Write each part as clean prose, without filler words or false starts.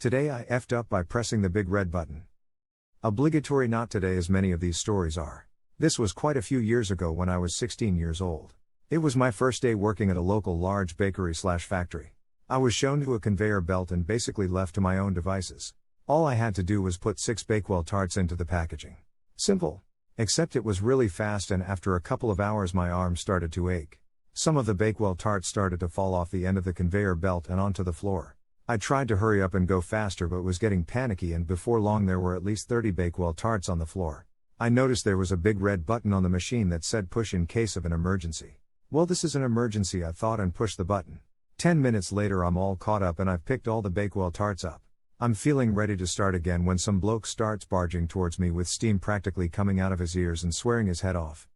Today I effed up by pressing the big red button. Obligatory not today, as many of these stories are. This was quite a few years ago when I was 16 years old. It was my first day working at a local large bakery/factory. I was shown to a conveyor belt and basically left to my own devices. All I had to do was put 6 Bakewell tarts into the packaging. Simple. Except it was really fast, and after a couple of hours my arms started to ache. Some of the Bakewell tarts started to fall off the end of the conveyor belt and onto the floor. I tried to hurry up and go faster but was getting panicky, and before long there were at least 30 Bakewell tarts on the floor. I noticed there was a big red button on the machine that said push in case of an emergency. Well, this is an emergency, I thought, and pushed the button. 10 minutes later I'm all caught up and I've picked all the Bakewell tarts up. I'm feeling ready to start again when some bloke starts barging towards me with steam practically coming out of his ears and swearing his head off.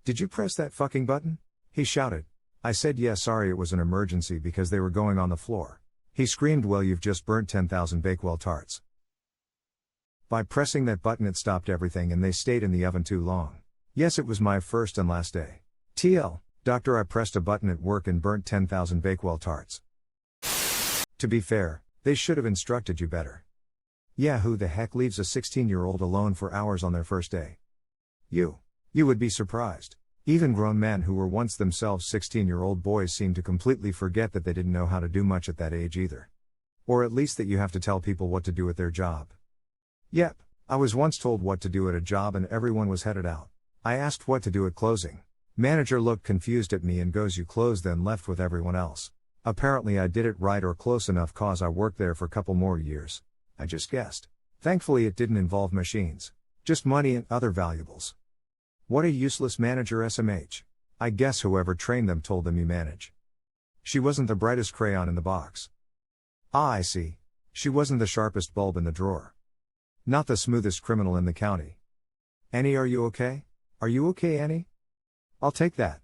"Did you press that fucking button?" he shouted. I said, "Yeah, sorry, it was an emergency," because they were going on the floor. He screamed, "Well, you've just burnt 10,000 Bakewell tarts. By pressing that button it stopped everything and they stayed in the oven too long." Yes, it was my first and last day. TL, doctor, I pressed a button at work and burnt 10,000 Bakewell tarts. To be fair, they should have instructed you better. Yeah, who the heck leaves a 16-year-old alone for hours on their first day? You would be surprised. Even grown men who were once themselves 16-year-old boys seem to completely forget that they didn't know how to do much at that age either. Or at least that you have to tell people what to do at their job. Yep, I was once told what to do at a job and everyone was headed out. I asked what to do at closing. Manager looked confused at me and goes, "You closed then left with everyone else." Apparently I did it right or close enough, cause I worked there for a couple more years. I just guessed. Thankfully it didn't involve machines. Just money and other valuables. What a useless manager, SMH. I guess whoever trained them told them you manage. She wasn't the brightest crayon in the box. Ah, I see. She wasn't the sharpest bulb in the drawer. Not the smoothest criminal in the county. "Annie, are you okay? Are you okay, Annie?" "I'll take that."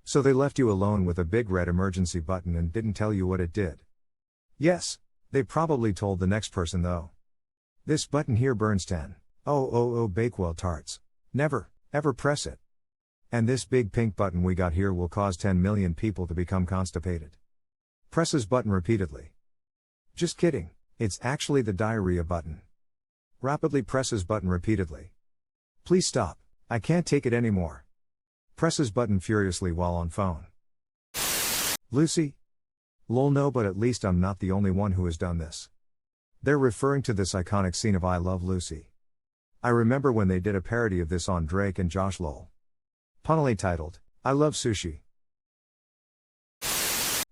So they left you alone with a big red emergency button and didn't tell you what it did. Yes, they probably told the next person though. "This button here burns 10. Oh, Bakewell tarts. Never, ever press it. And this big pink button we got here will cause 10 million people to become constipated. Presses button repeatedly." Just kidding, it's actually the diarrhea button. Rapidly presses button repeatedly. "Please stop, I can't take it anymore." Presses button furiously while on phone. "Lucy? Lol, no, but at least I'm not the only one who has done this." They're referring to this iconic scene of I Love Lucy. I remember when they did a parody of this on Drake and Josh lol. Punnily titled, "I Love Sushi."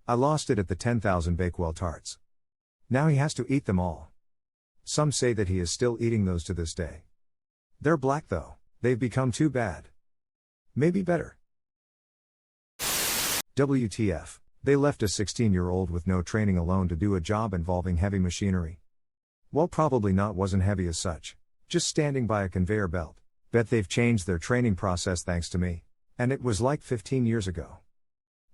I lost it at the 10,000 Bakewell tarts. Now he has to eat them all. Some say that he is still eating those to this day. They're black though, they've become too bad. Maybe better. WTF, they left a 16-year-old with no training alone to do a job involving heavy machinery. Well, probably not, wasn't heavy as such. Just standing by a conveyor belt. Bet they've changed their training process thanks to me. And it was like 15 years ago.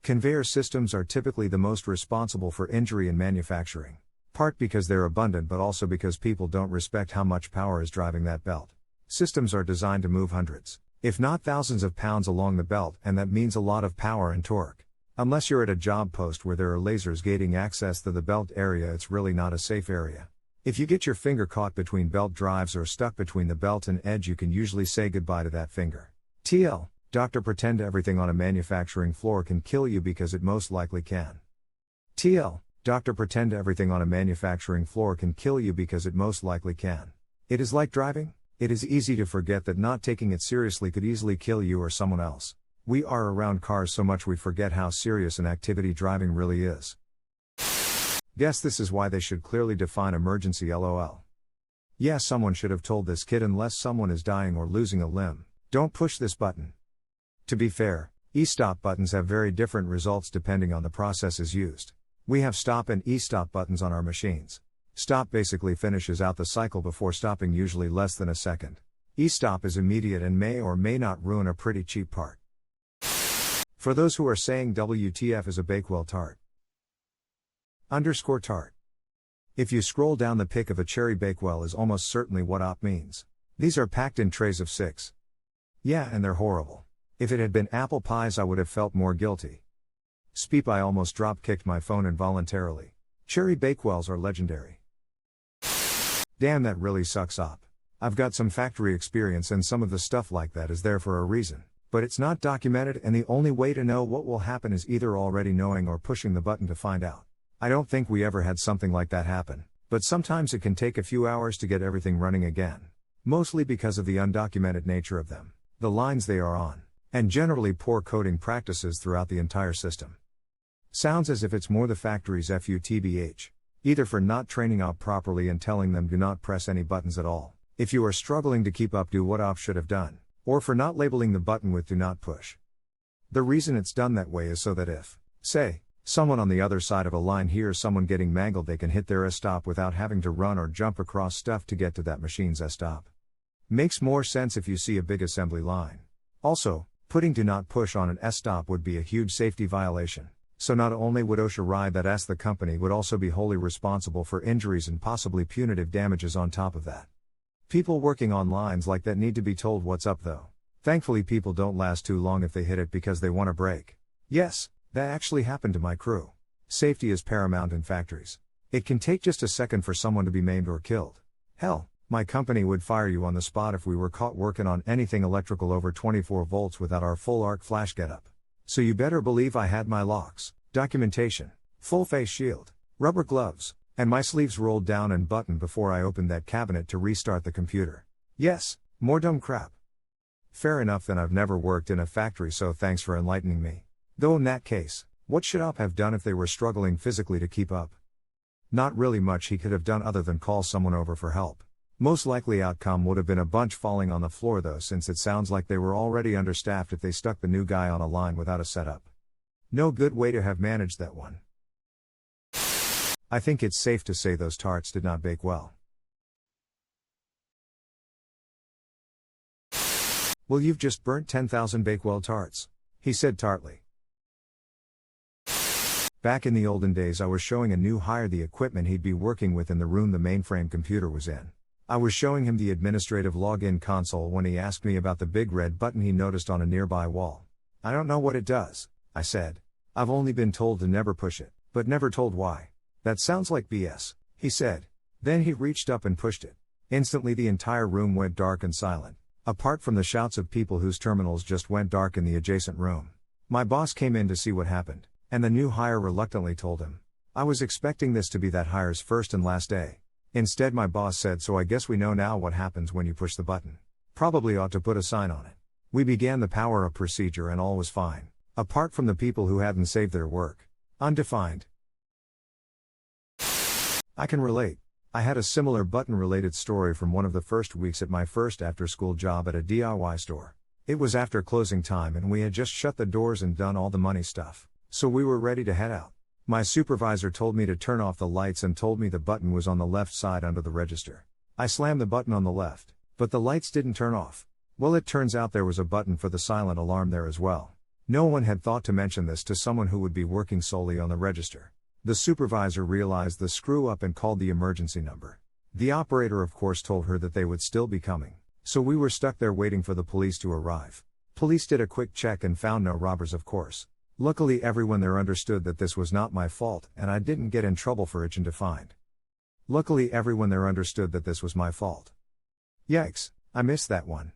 Conveyor systems are typically the most responsible for injury in manufacturing. Part because they're abundant, but also because people don't respect how much power is driving that belt. Systems are designed to move hundreds, if not thousands of pounds along the belt, and that means a lot of power and torque. Unless you're at a job post where there are lasers gating access to the belt area, it's really not a safe area. If you get your finger caught between belt drives or stuck between the belt and edge, you can usually say goodbye to that finger. TL, doctor, pretend everything on a manufacturing floor can kill you because it most likely can. TL, doctor, pretend everything on a manufacturing floor can kill you because it most likely can. It is like driving. It is easy to forget that not taking it seriously could easily kill you or someone else. We are around cars so much we forget how serious an activity driving really is. Guess this is why they should clearly define emergency, lol. Yeah, someone should have told this kid, unless someone is dying or losing a limb, don't push this button. To be fair, e-stop buttons have very different results depending on the processes used. We have stop and e-stop buttons on our machines. Stop basically finishes out the cycle before stopping, usually less than a second. E-stop is immediate and may or may not ruin a pretty cheap part. For those who are saying WTF is a Bakewell tart. _tart. If you scroll down, the pic of a cherry Bakewell is almost certainly what op means. These are packed in trays of 6. Yeah, and they're horrible. If it had been apple pies I would have felt more guilty. Speep, I almost drop kicked my phone involuntarily. Cherry Bakewells are legendary. Damn, that really sucks up. I've got some factory experience and some of the stuff like that is there for a reason. But it's not documented and the only way to know what will happen is either already knowing or pushing the button to find out. I don't think we ever had something like that happen, but sometimes it can take a few hours to get everything running again. Mostly because of the undocumented nature of them, the lines they are on, and generally poor coding practices throughout the entire system. Sounds as if it's more the factory's FUTBH. Either for not training op properly and telling them do not press any buttons at all. If you are struggling to keep up, do what op should have done. Or for not labeling the button with do not push. The reason it's done that way is so that if, say, someone on the other side of a line hears someone getting mangled, they can hit their S-stop without having to run or jump across stuff to get to that machine's S-stop. Makes more sense if you see a big assembly line. Also, putting do not push on an S-stop would be a huge safety violation. So not only would OSHA ride that ass, the company would also be wholly responsible for injuries and possibly punitive damages on top of that. People working on lines like that need to be told what's up though. Thankfully people don't last too long if they hit it because they want a break. Yes, that actually happened to my crew. Safety is paramount in factories. It can take just a second for someone to be maimed or killed. Hell, my company would fire you on the spot if we were caught working on anything electrical over 24 volts without our full arc flash getup. So you better believe I had my locks, documentation, full face shield, rubber gloves, and my sleeves rolled down and buttoned before I opened that cabinet to restart the computer. Yes, more dumb crap. Fair enough, then I've never worked in a factory, so thanks for enlightening me. Though in that case, what should op have done if they were struggling physically to keep up? Not really much he could have done other than call someone over for help. Most likely outcome would have been a bunch falling on the floor though, since it sounds like they were already understaffed if they stuck the new guy on a line without a setup. No good way to have managed that one. I think it's safe to say those tarts did not bake well. Well, you've just burnt 10,000 Bakewell tarts, he said tartly. Back in the olden days I was showing a new hire the equipment he'd be working with in the room the mainframe computer was in. I was showing him the administrative login console when he asked me about the big red button he noticed on a nearby wall. I don't know what it does, I said. I've only been told to never push it, but never told why. That sounds like BS, he said. Then he reached up and pushed it. Instantly the entire room went dark and silent, apart from the shouts of people whose terminals just went dark in the adjacent room. My boss came in to see what happened, and the new hire reluctantly told him. I was expecting this to be that hire's first and last day. Instead my boss said, so I guess we know now what happens when you push the button. Probably ought to put a sign on it. We began the power up procedure and all was fine. Apart from the people who hadn't saved their work. Undefined. I can relate. I had a similar button-related story from one of the first weeks at my first after-school job at a DIY store. It was after closing time and we had just shut the doors and done all the money stuff, so we were ready to head out. My supervisor told me to turn off the lights and told me the button was on the left side under the register. I slammed the button on the left, but the lights didn't turn off. Well, it turns out there was a button for the silent alarm there as well. No one had thought to mention this to someone who would be working solely on the register. The supervisor realized the screw up and called the emergency number. The operator of course told her that they would still be coming, so we were stuck there waiting for the police to arrive. Police did a quick check and found no robbers of course. Luckily everyone there understood that this was not my fault and I didn't get in trouble for itching to find. Luckily everyone there understood that this was my fault. Yikes, I missed that one.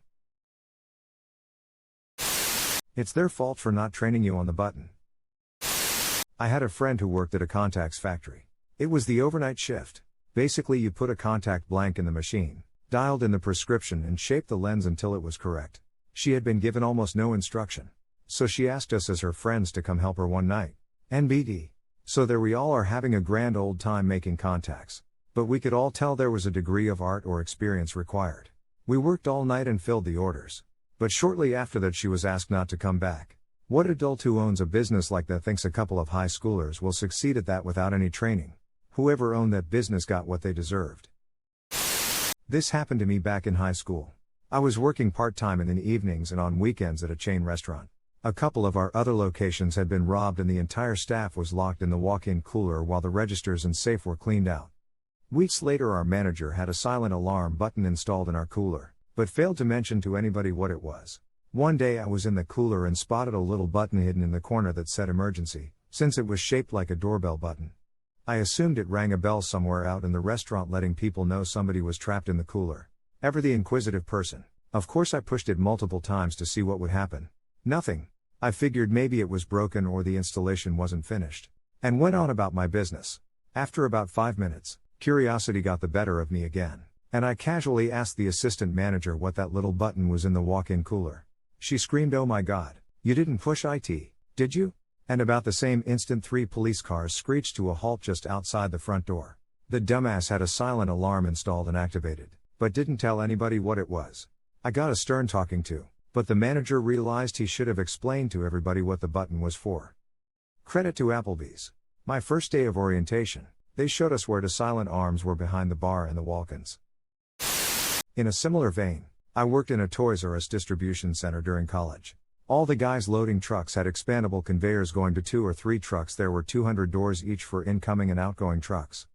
It's their fault for not training you on the button. I had a friend who worked at a contacts factory. It was the overnight shift. Basically you put a contact blank in the machine, dialed in the prescription and shaped the lens until it was correct. She had been given almost no instruction. So she asked us as her friends to come help her one night. NBD. So there we all are having a grand old time making contacts. But we could all tell there was a degree of art or experience required. We worked all night and filled the orders. But shortly after that she was asked not to come back. What adult who owns a business like that thinks a couple of high schoolers will succeed at that without any training? Whoever owned that business got what they deserved. This happened to me back in high school. I was working part-time in the evenings and on weekends at a chain restaurant. A couple of our other locations had been robbed and the entire staff was locked in the walk-in cooler while the registers and safe were cleaned out. Weeks later our manager had a silent alarm button installed in our cooler, but failed to mention to anybody what it was. One day I was in the cooler and spotted a little button hidden in the corner that said emergency, since it was shaped like a doorbell button. I assumed it rang a bell somewhere out in the restaurant letting people know somebody was trapped in the cooler. Ever the inquisitive person. Of course I pushed it multiple times to see what would happen. Nothing. I figured maybe it was broken or the installation wasn't finished. And went on about my business. After about 5 minutes, curiosity got the better of me again, and I casually asked the assistant manager what that little button was in the walk-in cooler. She screamed, "Oh my God, you didn't push IT, did you?" And about the same instant 3 police cars screeched to a halt just outside the front door. The dumbass had a silent alarm installed and activated, but didn't tell anybody what it was. I got a stern talking to, but the manager realized he should have explained to everybody what the button was for. Credit to Applebee's. My first day of orientation, they showed us where the silent arms were behind the bar and the walk-ins. In a similar vein, I worked in a Toys R Us distribution center during college. All the guys loading trucks had expandable conveyors going to 2 or 3 trucks. There were 200 doors each for incoming and outgoing trucks.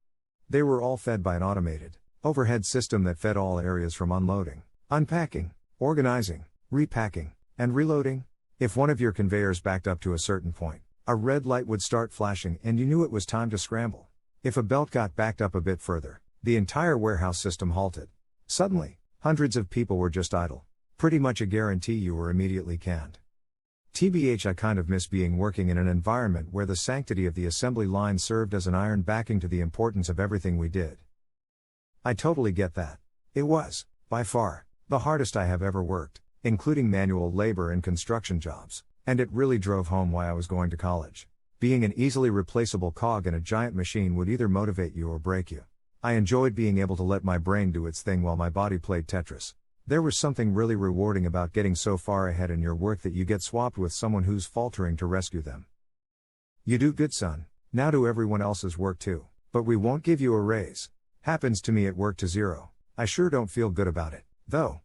They were all fed by an automated, overhead system that fed all areas from unloading, unpacking, organizing, repacking, and reloading. If one of your conveyors backed up to a certain point, a red light would start flashing and you knew it was time to scramble. If a belt got backed up a bit further, the entire warehouse system halted. Suddenly, hundreds of people were just idle. Pretty much a guarantee you were immediately canned. TBH, I kind of miss working in an environment where the sanctity of the assembly line served as an iron backing to the importance of everything we did. I totally get that. It was, by far, the hardest I have ever worked, including manual labor and construction jobs, and it really drove home why I was going to college. Being an easily replaceable cog in a giant machine would either motivate you or break you. I enjoyed being able to let my brain do its thing while my body played Tetris. There was something really rewarding about getting so far ahead in your work that you get swapped with someone who's faltering to rescue them. "You do good, son. Now do everyone else's work too. But we won't give you a raise." Happens to me at work to 0. I sure don't feel good about it, though.